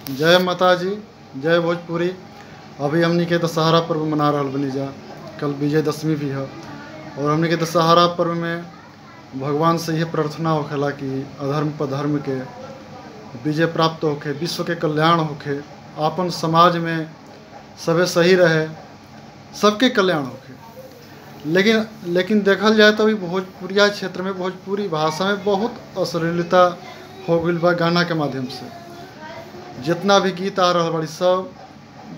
जय माता जी, जय भोजपुरी। अभी हमनी के दशहरा पर्व मना रहा बनी जा। कल विजयदशमी भी है और हमनी के दशहरा पर्व में भगवान से यह प्रार्थना होखेला कि अधर्म पर धर्म के विजय प्राप्त होखे, विश्व के कल्याण होखे, आपन समाज में सबे सही रहे, सबके कल्याण होखे। लेकिन देखल जाए तो अभी भोजपुरिया क्षेत्र में भोजपुरी भाषा में बहुत अश्लीलता हो गई बा। गाना के माध्यम से जितना भी गीत आ रहा बड़ी सब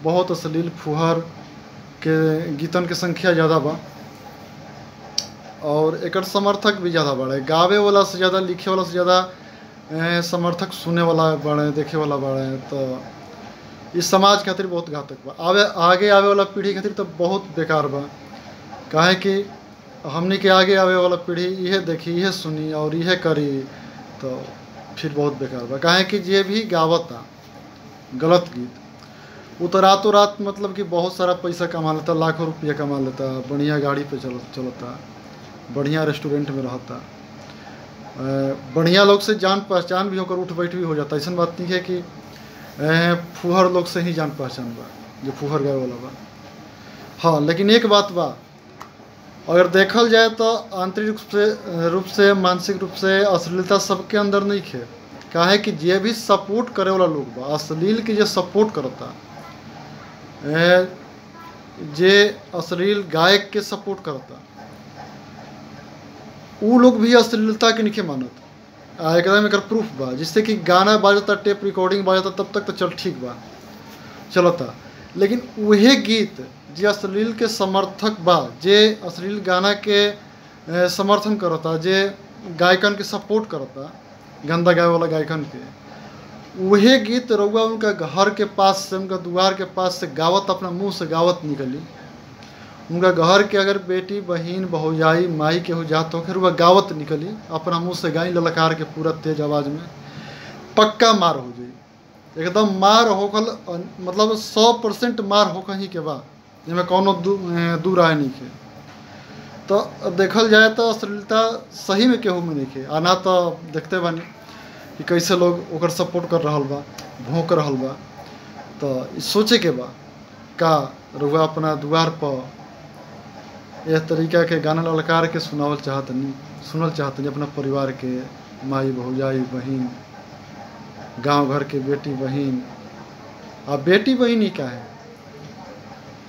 बहुत अश्लील फुहर के गीतन के संख्या ज़्यादा बा और एकर समर्थक भी ज़्यादा बढ़े। गावे वाला से ज़्यादा, लिखे वाला से ज़्यादा समर्थक सुने वाला बढ़े, देखे वाला बढ़े। तो इस समाज खातिर बहुत घातक बा। आगे आवे वाला पीढ़ी खातिर तो बहुत बेकार बा। काहे कि हमनी के आगे आवे वाला पीढ़ी यह देखी, यह सुनी और यह करी तो फिर बहुत बेकार बा। काहे कि जे भी गावता गलत गीत वो तो रातों रात मतलब कि बहुत सारा पैसा कमा लेता, लाखों रुपया कमा लेता, बढ़िया गाड़ी पे चलता, बढ़िया रेस्टोरेंट में रहता, बढ़िया लोग से जान पहचान भी होकर उठ बैठ भी हो जाता। ऐसा बात नहीं है कि फुहर लोग से ही जान पहचान बा जो फुहर गावे वाला बा। हाँ, लेकिन एक बात बा, अगर देखल जाए तो आंतरिक रूप से मानसिक रूप से अश्लीलता सबके अंदर नहीं है। काहे कि जे भी सपोर्ट करे वाला लोग बा, अश्लील के जे सपोर्ट करता, जे अश्लील गायक के सपोर्ट करता, वो लोग भी अश्लीलता के नहीं मानत। एकदम एक प्रूफ बा, जिससे कि गाना बाजता, टेप रिकॉर्डिंग बाजता, तब तक तो चल ठीक बा, चलता। लेकिन वही गीत जे अश्लील के समर्थक बा, जे अश्लील गाना के समर्थन करता, जे गायकन के सपोर्ट करता, गंदा गाय वाला गायकन के, वही गीत रउआ उनका घर के पास से, उनका द्वार के पास से गावत, अपना मुंह से गावत निकली। उनका घर के अगर बेटी, बहन, भौजाई, माई के हो जात हो, फिर वह गावत निकली, अपना मुंह से गाई ललकार के पूरा तेज आवाज़ में, पक्का मार हो जाई। एकदम मार होखल, मतलब 100% मार होख ही के बाद, जिसमें कोनो दू राय नहीं है। तो देखल जाए तो अश्लीलता सही में केहू में नहीं है। आना तो देखते बानी कि कैसे लोग ओकर सपोर्ट कर रहा बा, भोंक रहा बा। तो सोचे के बा का रउआ अपना द्वार पर यह तरीका के गाना ललकार के सुनल चाहतनी अपना परिवार के, माई, भौजाई, बहन, गांव घर के बेटी बहन। अब बेटी बहन ही का है,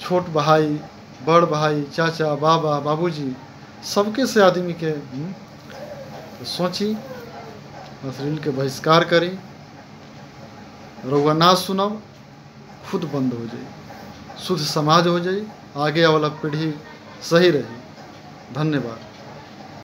छोट भाई, बड़ भाई, चाचा, बाबा, बाबूजी, सबके से आदमी के तो सोची, अश्लील के बहिष्कार करी, रउआ ना सुनब, खुद बंद हो जाई, शुद्ध समाज हो जाई, आगे वाला पीढ़ी सही रही। धन्यवाद।